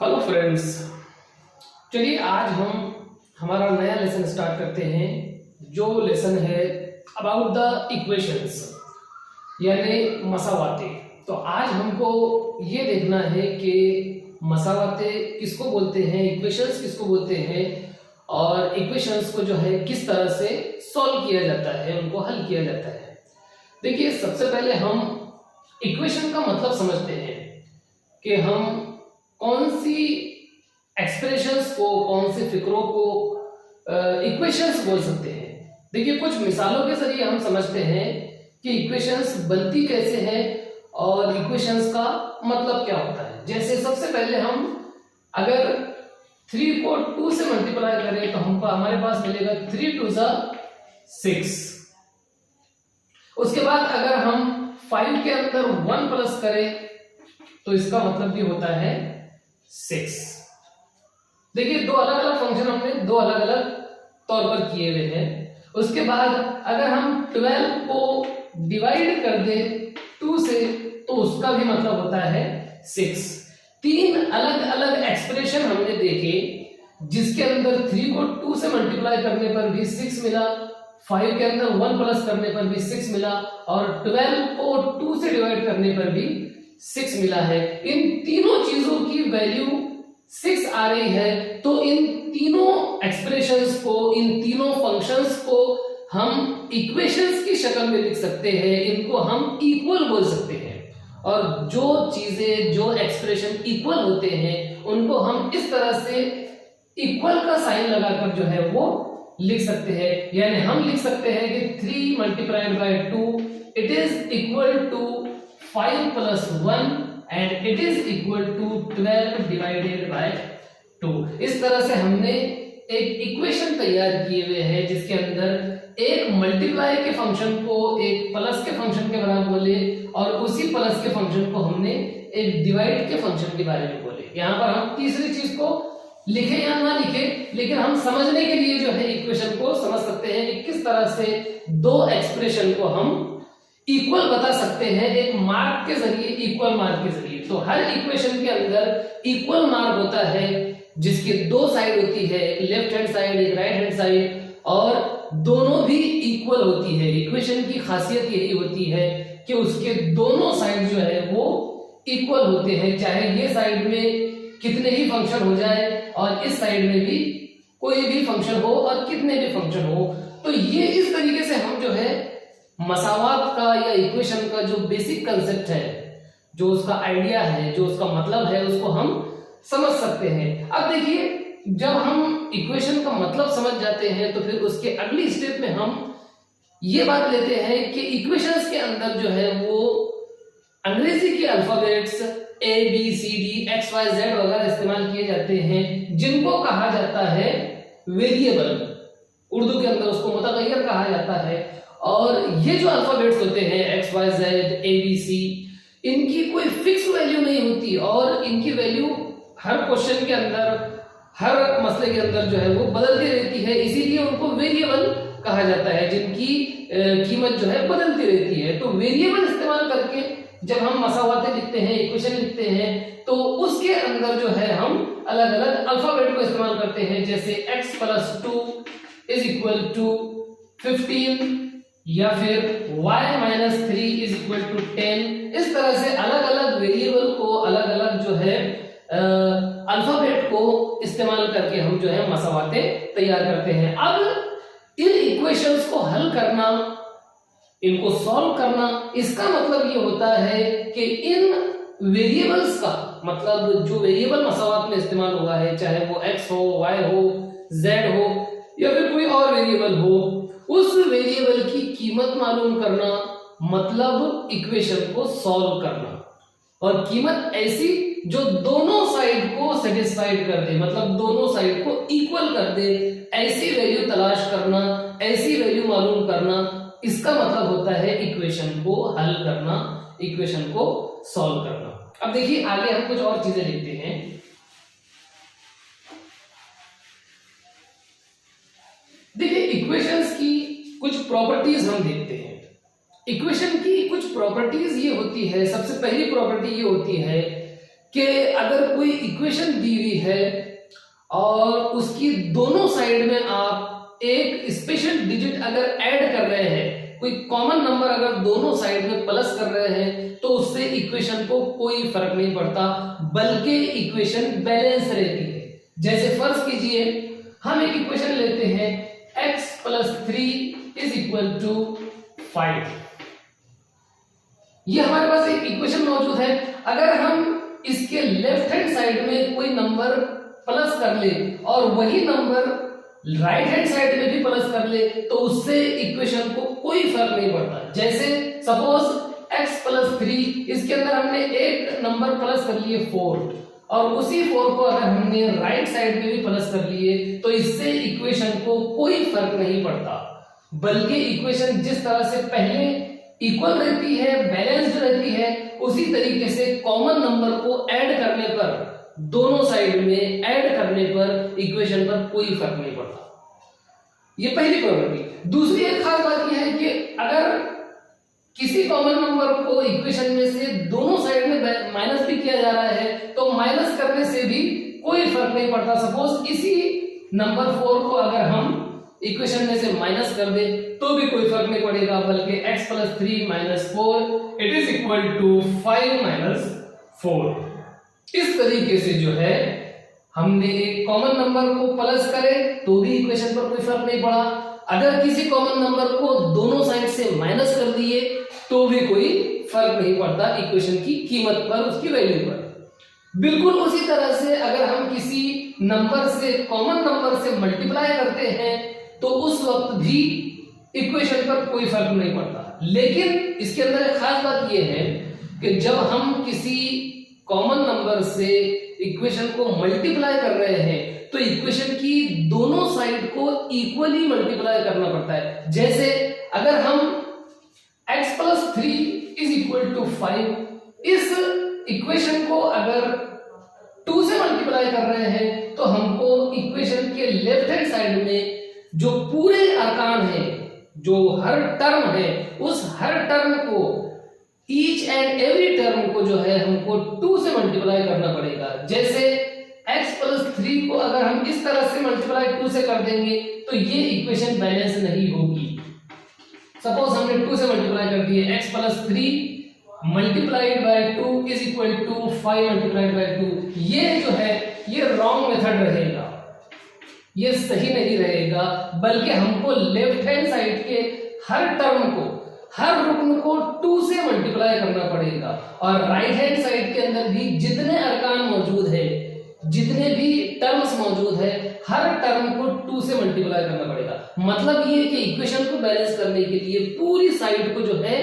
Hello friends, चलिए आज हम हमारा नया लेसन स्टार्ट करते हैं। जो लेसन है अबाउट द इक्वेशंस यानी मसावाते। तो आज हमको ये देखना है कि मसावाते किसको बोलते हैं, इक्वेशंस किसको बोलते हैं और इक्वेशंस को जो है किस तरह से सॉल्व किया जाता है, उनको हल किया जाता है। देखिए, सबसे पहले हम इक्वेशन का मतलब समझते हैं कि हम कौन सी एक्सप्रेशंस को, कौन सी फिक्रों को इक्वेशंस बोल सकते हैं। देखिए, कुछ मिसालों के जरिए हम समझते हैं कि इक्वेशंस बनती कैसे हैं और इक्वेशंस का मतलब क्या होता है। जैसे सबसे पहले हम अगर 3 को 2 से मल्टीप्लाई करें तो हमको हमारे पास मिलेगा 3 2 6। उसके बाद अगर हम 5 के अंदर 1 प्लस करें तो इसका मतलब भी होता है 6। देखिए, दो अलग अलग फंक्शन हमने दो अलग अलग तौर पर किए हुए हैं। उसके बाद अगर हम 12 को डिवाइड कर दें 2 से तो उसका भी मतलब होता है 6। 3 अलग अलग एक्सप्रेशन हमने देखे जिसके अंदर 3 को 2 से मल्टीप्लाई करने पर भी 6 मिला, 5 के अंदर 1 प्लस करने पर भी 6 मिला और 12 को 2 से डिवाइड करने पर भी 6 मिला है। इन तीनों चीजों की वैल्यू 6 आ रही है। तो इन तीनों एक्सप्रेशंस को, इन तीनों फंक्शंस को हम इक्वेशंस की शक्ल में लिख सकते हैं। इनको हम इक्वल बोल सकते हैं और जो चीजें, जो एक्सप्रेशन इक्वल होते हैं उनको हम इस तरह से इक्वल का साइन लगाकर जो है वो लिख सकते हैं। यानी हम लिख सकते हैं कि 3 multiplied by 2 it is equal to 5 plus 1 and it is equal to 12 divided by 2। इस तरह से हमने एक इक्वेशन तैयार किए हुए हैं जिसके अंदर एक मल्टीप्लाई के फंक्शन को एक प्लस के फंक्शन के बराबर बोले और उसी प्लस के फंक्शन को हमने एक डिवाइड के फंक्शन के बारे में बोले। यहाँ पर हम तीसरी चीज को लिखे या ना लिखे, लेकिन हम समझने के लिए जो है इक्वेशन को समझ सकते हैं कि किस तरह से दो एक्सप्रेशन को हम इक्वल बता सकते हैं एक मार्क के जरिए, इक्वल मार्क के जरिए। तो हर इक्वेशन के अंदर इक्वल मार्क होता है जिसकी दो साइड होती है, एक लेफ्ट हैंड साइड, एक राइट हैंड साइड, और दोनों भी इक्वल होती है। इक्वेशन की खासियत यही होती है कि उसके दोनों साइड जो है वो इक्वल होते हैं, चाहे ये साइड में कितने ही फंक्शन हो जाए और इस साइड में भी कोई भी फंक्शन हो और कितने भी फंक्शन हो। तो ये इस तरीके से हम जो है मसावात का या इक्वेशन का जो बेसिक कंसेप्ट है, जो उसका आइडिया है, जो उसका मतलब है, उसको हम समझ सकते हैं। अब देखिए, जब हम इक्वेशन का मतलब समझ जाते हैं तो फिर उसके अगली स्टेप में हम ये बात लेते हैं कि इक्वेशंस के अंदर जो है वो अंग्रेजी के अल्फाबेट्स ABCD XYZ वगैरह इस्तेमाल किए जाते हैं जिनको कहा जाता है वेरिएबल। उर्दू के अंदर उसको मुतगय्यर कहा जाता है। और ये जो अल्फाबेट्स होते हैं XYZ ABC, इनकी कोई फिक्स वैल्यू नहीं होती और इनकी वैल्यू हर क्वेश्चन के अंदर, हर मसले के अंदर जो है वो बदलती रहती है। इसीलिए उनको वेरिएबल कहा जाता है, जिनकी कीमत जो है बदलती रहती है। तो वेरिएबल इस्तेमाल करके जब हम मसावाते लिखते हैं, इक्वेशन लिखते हैं, तो उसके अंदर जो है हम अलग अलग अल्फाबेट को इस्तेमाल करते हैं। जैसे x plus 2 is equal to 15 या फिर y minus 3 is equal to 10। इस तरह से अलग अलग वेरिएबल को, अलग अलग जो है अल्फाबेट को इस्तेमाल करके हम जो है मसावाते तैयार करते हैं। अब इन इक्वेशंस को हल करना, इनको सॉल्व करना, इसका मतलब ये होता है कि इन वेरिएबल्स का मतलब जो वेरिएबल मसावात में इस्तेमाल हुआ है, चाहे वो x हो, y हो, z हो या फिर कोई और वेरिएबल हो, उस वेरिएबल की कीमत मालूम करना मतलब इक्वेशन को सॉल्व करना। और कीमत ऐसी जो दोनों साइड को सेटिस्फाइड कर दे, मतलब दोनों साइड को इक्वल कर दे, ऐसी वैल्यू तलाश करना, ऐसी वैल्यू मालूम करना, इसका मतलब होता है इक्वेशन को हल करना, इक्वेशन को सॉल्व करना। अब देखिए, आगे हम कुछ और चीजें लिखते हैं। देखिए, इक्वेशंस की कुछ प्रॉपर्टीज हम देखते हैं। इक्वेशन की कुछ प्रॉपर्टीज ये होती है, सबसे पहली प्रॉपर्टी ये होती है कि अगर कोई इक्वेशन दी हुई है और उसकी दोनों साइड में आप एक स्पेशल डिजिट अगर ऐड कर रहे हैं, कोई कॉमन नंबर अगर दोनों साइड में प्लस कर रहे हैं, तो उससे इक्वेशन को कोई फर्क नहीं पड़ता, बल्कि इक्वेशन बैलेंस रहती है। जैसे फर्ज कीजिए हम एक इक्वेशन लेते हैं x + 3 = 5। ये हमारे पास एक इक्वेशन मौजूद है। अगर हम इसके लेफ्ट हैंड साइड में कोई नंबर प्लस कर ले और वही नंबर राइट हैंड साइड में भी प्लस कर ले, तो उससे इक्वेशन को कोई फर्क नहीं पड़ता। जैसे सपोज x + 3, इसके अंदर हमने एक नंबर प्लस कर लिए 4, और उसी 4 को अगर हमने राइट साइड में भी प्लस कर लिए, तो इससे इक्वेशन को कोई फर्क नहीं पड़ता, बल्कि इक्वेशन जिस तरह से पहले इक्वल रहती है, बैलेंस्ड रहती है, उसी तरीके से कॉमन नंबर को ऐड करने पर, दोनों साइड में ऐड करने पर इक्वेशन पर कोई फर्क नहीं पड़ता। ये पहली प्रॉपर्टी। दूसरी एक खास बात यह है कि अगर किसी कॉमन नंबर को इक्वेशन में से दोनों साइड में माइनस भी किया जा रहा है, तो माइनस करने से भी कोई फर्क नहीं पड़ता। सपोज इसी नंबर 4 को अगर हम इक्वेशन में से माइनस कर दे तो भी कोई फर्क नहीं पड़ेगा, बल्कि x + 3 - 4 = 5 - 4। इस तरीके से जो है हमने एक कॉमन नंबर को प्लस करे तो भी इक्वेशन पर कोई फर्क नहीं पड़ा, अगर किसी कॉमन नंबर को दोनों साइड से माइनस कर दिए तो भी कोई फर्क नहीं पड़ता इक्वेशन की कीमत पर, उसकी वैल्यू पर। बिल्कुल उसी तरह से अगर हम किसी नंबर से, कॉमन नंबर से मल्टीप्लाई करते हैं, तो उस वक्त भी इक्वेशन पर कोई फर्क नहीं पड़ता। लेकिन इसके अंदर एक खास बात यह है कि जब हम किसी कॉमन नंबर से इक्वेशन को मल्टीप्लाई कर रहे हैं, तो इक्वेशन की दोनों साइड को इक्वली मल्टीप्लाई करना पड़ता है। जैसे अगर हम x + 3 = 5, इस इक्वेशन को अगर 2 से मल्टीप्लाई कर रहे हैं, तो हमको इक्वेशन के लेफ्ट हैंड साइड में जो पूरे अरकान है, जो हर टर्म है, उस हर टर्म को, ईच एंड एवरी टर्म को जो है हमको 2 से मल्टीप्लाई करना पड़ेगा। जैसे x + 3 को अगर हम इस तरह से मल्टीप्लाई 2 से कर देंगे, तो ये इक्वेशन बैलेंस नहीं होगी। सपोज हमने 2 से मल्टीप्लाई कर दिए, x + 3 × 2 = 5 × 2। ये जो है ये रॉन्ग मेथड रहेगा, ये सही नहीं रहेगा, बल्कि हमको लेफ्ट हैंड साइड के हर टर्म को, हर रुकन को 2 से मल्टीप्लाई करना पड़ेगा, और राइट हैंड साइड के अंदर भी जितने अरकान मौजूद है, जितने भी टर्म्स मौजूद है, हर टर्म को 2 से मल्टीप्लाई करना पड़ेगा। मतलब ये कि इक्वेशन को बैलेंस करने के लिए पूरी साइड को जो है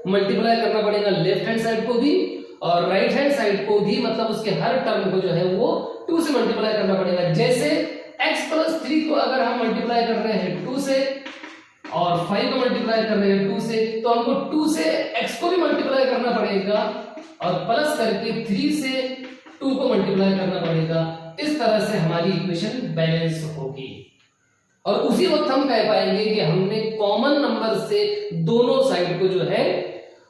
मल्टीप्लाई करना पड़ेगा, लेफ्ट हैंड साइड को भी और राइट हैंड साइड को भी, मतलब उसके हर टर्म को जो है वो 2 से मल्टीप्लाई करना पड़ेगा। जैसे x + 3 को अगर हम मल्टीप्लाई कर रहे हैं 2 से और 5 को मल्टीप्लाई कर रहे हैं 2 से, तो हमको 2 से x को भी मल्टीप्लाई करना पड़ेगा और प्लस करके 3 से 2 को मल्टीप्लाई करना पड़ेगा। इस तरह से हमारी इक्वेशन बैलेंस होगी, और उसी वक्त हम कह पाएंगे कि हमने कॉमन नंबर से दोनों साइड को जो है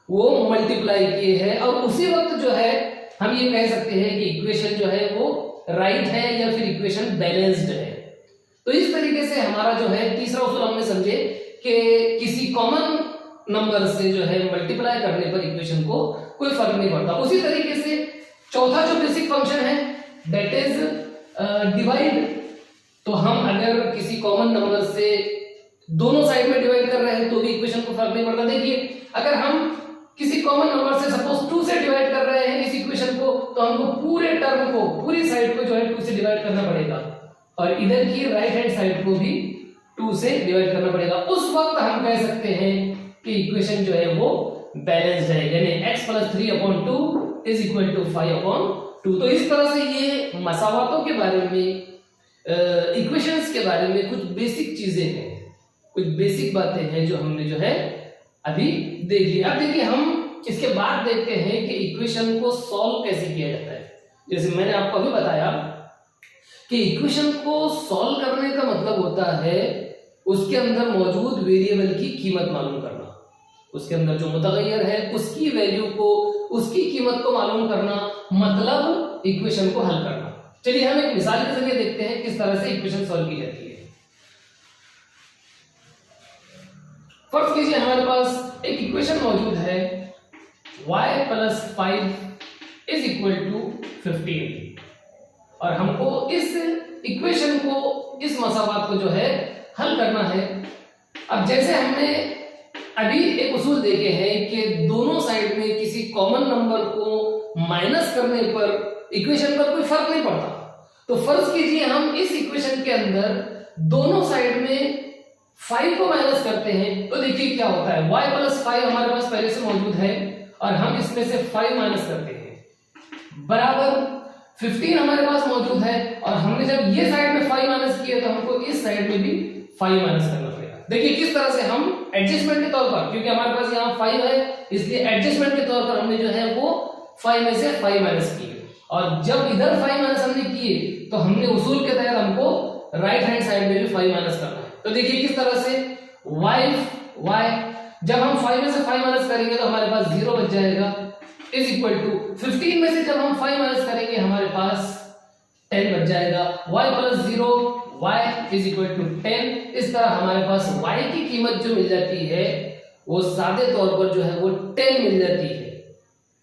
वो मल्टीप्लाई किए हैं, और उसी वक्त जो है हम ये कह सकते हैं कि इक्वेशन जो है वो राइट है या फिर इक्वेशन बैलेंस्ड है। तो इस तरीके से हमारा जो है तीसरा उसूल हमने समझे कि किसी कॉमन नंबर से जो है मल्टीप्लाई करने पर इक्वेशन को कोई फर्क नहीं पड़ता। उसी तरीके से चौथा जो बेसिक फंक्शन है दैट इज डिवाइड। तो हम अगर किसी कॉमन नंबर से दोनों साइड में डिवाइड कर रहे हैं तो भी इक्वेशन को फर्क नहीं पड़ता। देखिए अगर हम किसी कॉमन नंबर से सपोज 2 से डिवाइड कर रहे हैं इस इक्वेशन को, तो हमको पूरे टर्म को, पूरी साइड को जो है 2 से डिवाइड करना पड़ेगा, और इधर की राइट हैंड साइड को भी 2 से डिवाइड करना पड़ेगा। उस वक्त हम कह सकते हैं कि इक्वेशन जो है वो बैलेंस्ड है, यानी x + 3/2 = 5/2। तो इस तरह से ये मसावातों के बारे में, इक्वेशंस के बारे में कुछ बेसिक चीजें हैं, कुछ बेसिक बातें हैं जो हमने जो है अभी देख लिया। अब देखिए हम इसके बाद देखते हैं कि इक्वेशन को सॉल्व कैसे किया जाता है। जैसे मैंने आपको अभी बताया कि इक्वेशन को सॉल्व करने का मतलब होता है उसके अंदर मौजूद वेरिएबल की कीमत मालूम करना, उसके अंदर जो मुतगय्यर है उसकी वैल्यू को उसकी कीमत को मालूम करना मतलब इक्वेशन को हल करना। चलिए हम एक मिसाल के जरिए देखते हैं किस तरह से इक्वेशन सॉल्व की जाती है। फर्ज कीजिए हमारे पास एक इक्वेशन मौजूद है y + 5 = 15 और हमको इस इक्वेशन को, इस मसावात को जो है हल करना है। अब जैसे हमने अभी एक उसूल देखे हैं कि दोनों साइड में किसी कॉमन नंबर को माइनस करने पर इक्वेशन पर कोई फर्क नहीं पड़ता, तो फर्ज कीजिए हम इस इक्वेशन के अंदर दोनों साइड में 5 को माइनस करते हैं, तो देखिए क्या होता है। y + 5 हमारे पास पहले से मौजूद है और हम इसमें से 5 माइनस करते हैं बराबर 15 हमारे पास मौजूद है और हमने जब ये साइड में 5 माइनस किया तो हमको इस साइड में भी 5 माइनस करना पड़ेगा। देखिए किस तरह से हम एडजस्टमेंट के तौर पर, क्योंकि हमारे पास यहाँ 5 है इसलिए एडजस्टमेंट के तौर पर हमने जो है वो 5 में से 5 माइनस किए और जब इधर 5 माइनस हमने किए तो हमने उसूल के तहत हमको राइट हैंड साइड में भी 5 माइनस करना है। तो देखिए किस तरह से y जब हम 5 में से 5 माइनस करेंगे तो हमारे पास 0 बच जाएगा = 15 में से जब हम 5 माइनस करेंगे हमारे पास 10 बच जाएगा। y + 0 y = 10। इस तरह हमारे पास y की कीमत जो मिल जाती है वो सादे तौर पर जो है वो 10 मिल जाती है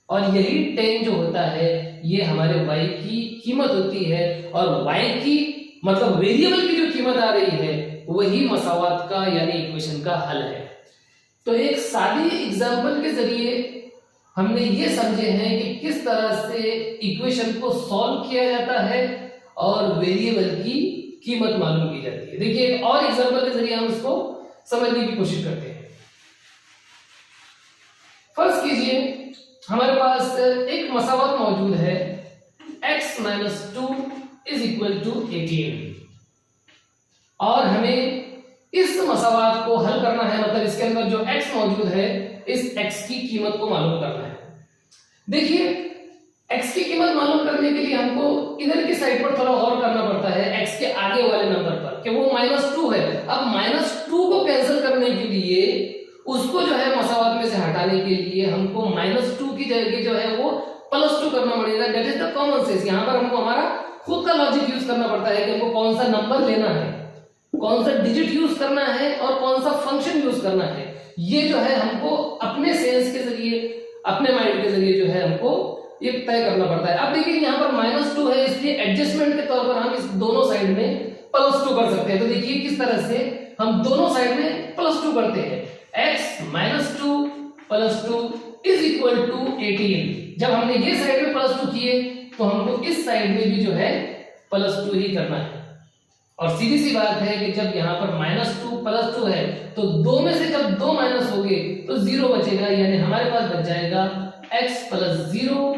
और यही 10 जो होता है ये हमारे y की कीमत होती है और y की मतलब वेरिएबल की जो कीमत आ रही है वही मसावात का यानी इक्वेशन का हल है। तो एक सादी एग्जांपल के जरिए हमने ये समझे हैं कि किस तरह से इक्वेशन को सॉल्व किया जाता है और वेरिएबल की कीमत मालूम की जाती है। देखिए एक और एग्जांपल के जरिए हम इसको समझने की कोशिश करते हैं। फर्ज कीजिए हमारे पास एक मसावत मौजूद है x - 2 = 18 और हमें इस मसावात को हल करना है, मतलब इसके अंदर जो x मौजूद है इस x की कीमत को मालूम करना है। देखिए x की कीमत मालूम करने के लिए हमको इधर की साइड पर थोड़ा और करना पड़ता है x के आगे वाले नंबर पर कि वो -2 है। अब -2 को कैंसिल करने के लिए उसको जो है मसावात में से हटाने के लिए हमको -2 की जगह जो है वो +2 करना पड़ेगा। That is the common sense. यहाँ पर हमको हमारा खुद का लॉजिक यूज करना पड़ता है कि हमको कौन सा नंबर लेना है, कौन सा डिजिट यूज करना है और कौन सा फंक्शन यूज करना है। ये जो है हमको अपने सेंस के जरिए, अपने माइंड के जरिए जो है हमको ये तय करना पड़ता है। अब देखिए यहाँ पर -2 है इसलिए एडजस्टमेंट के तौर पर हम इस दोनों साइड में +2 कर सकते हैं। तो देखिए किस तरह से हम दोनों साइड में +2 करते हैं। x - 2 + 2 = 18। जब हमने ये साइड में +2 किए तो हमको इस साइड में भी जो है +2 ही करना है। और सीधी सी बात है कि जब यहाँ पर -2 + 2 है तो 2 में से जब 2 माइनस हो गए तो 0 बचेगा, यानी हमारे पास बच जाएगा x + 0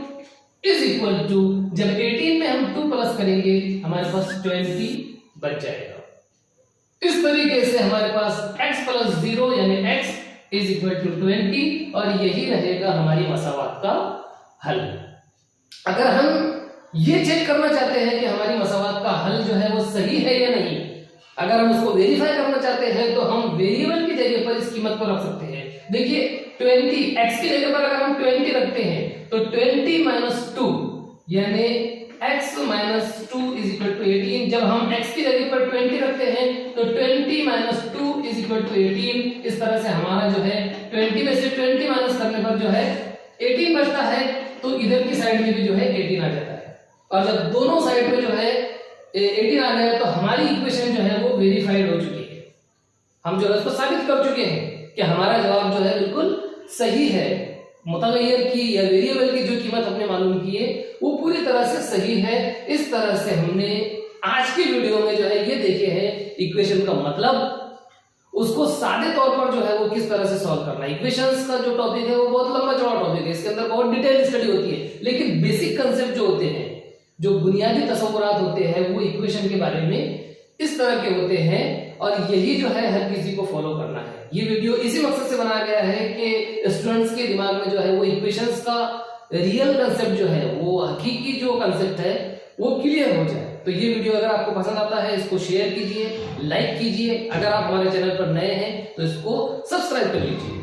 = जब 18 में हम 2 प्लस करेंगे हमारे पास 20 बच जाएगा। इस तरीके से हमारे पास x + 0 यानी x = 20 और यही रहेगा हमारी मसावात का हल। अगर हम ये चेक करना चाहते हैं कि हमारी मसावात का हल जो है वो सही है या नहीं, अगर हम उसको वेरीफाई करना चाहते हैं तो हम वेरिएबल की जगह पर इस कीमत को रख सकते हैं। देखिए 20 x की जगह पर अगर हम 20 रखते हैं तो 20 - 2 यानी x - 2 = 18। जब हम x की जगह पर 20 रखते हैं तो 20 - 2 = 18। इस तरह से हमारा जो है 20 में से 20 माइनस करने पर जो है 18 बचता है, तो इधर की साइड में भी जो है 18 आ जाता है। और जब दोनों साइड में जो है 18 आ गया तो हमारी इक्वेशन जो है वो वेरीफाइड हो चुकी है। हम जो है उसको साबित कर चुके हैं कि हमारा जवाब जो है बिल्कुल सही है। मुतगय्यर की या वेरिएबल की जो कीमत हमने मालूम की है वो पूरी तरह से सही है। इस तरह से हमने आज की वीडियो में जो है ये देखे हैं इक्वेशन का मतलब, उसको सादे तौर पर जो है वो किस तरह से सॉल्व करना है। इक्वेशंस का जो टॉपिक है वो बहुत लंबा चौड़ा टॉपिक है, इसके अंदर बहुत डिटेल स्टडी होती है, लेकिन बेसिक कंसेप्ट जो होते हैं, जो बुनियादी तसव्वुरात होते हैं वो इक्वेशन के बारे में इस तरह के होते हैं और यही जो है हर किसी को फॉलो करना है। ये वीडियो इसी मकसद से बनाया गया है कि स्टूडेंट्स के दिमाग में जो है वो इक्वेशंस का रियल कंसेप्ट जो है वो हकीकी जो कंसेप्ट है वो क्लियर हो जाए। तो ये वीडियो अगर आपको पसंद आता है इसको शेयर कीजिए, लाइक कीजिए। अगर आप हमारे चैनल पर नए हैं तो इसको सब्सक्राइब कर लीजिए।